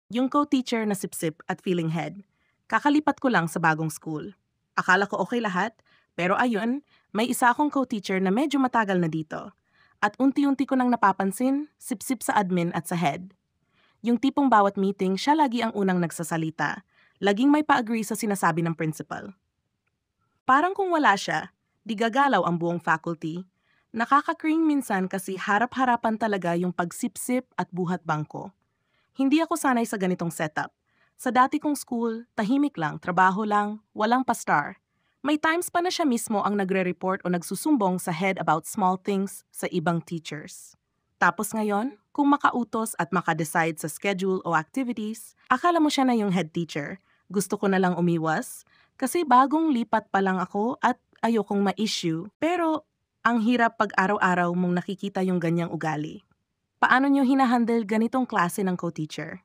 Yung co-teacher na sipsip at feeling head. Kakalipat ko lang sa bagong school. Akala ko okay lahat, pero ayun, may isa akong co-teacher na medyo matagal na dito. At unti-unti ko nang napapansin, sipsip sa admin at sa head. Yung tipong bawat meeting, siya lagi ang unang nagsasalita. Laging may pa-agree sa sinasabi ng principal. Parang kung wala siya, di gagalaw ang buong faculty. Nakaka-cring minsan kasi harap-harapan talaga yung pagsipsip at buhat bangko. Hindi ako sanay sa ganitong setup. Sa dati kong school, tahimik lang, trabaho lang, walang pa-star. May times pa na siya mismo ang nagre-report o nagsusumbong sa head about small things sa ibang teachers. Tapos ngayon, kung makautos at makadecide sa schedule o activities, akala mo siya na yung head teacher. Gusto ko na lang umiwas kasi bagong lipat pa lang ako at ayokong ma-issue. Pero ang hirap pag araw-araw mong nakikita yung ganyang ugali. Paano nyo hinahandle ganitong klase ng co-teacher?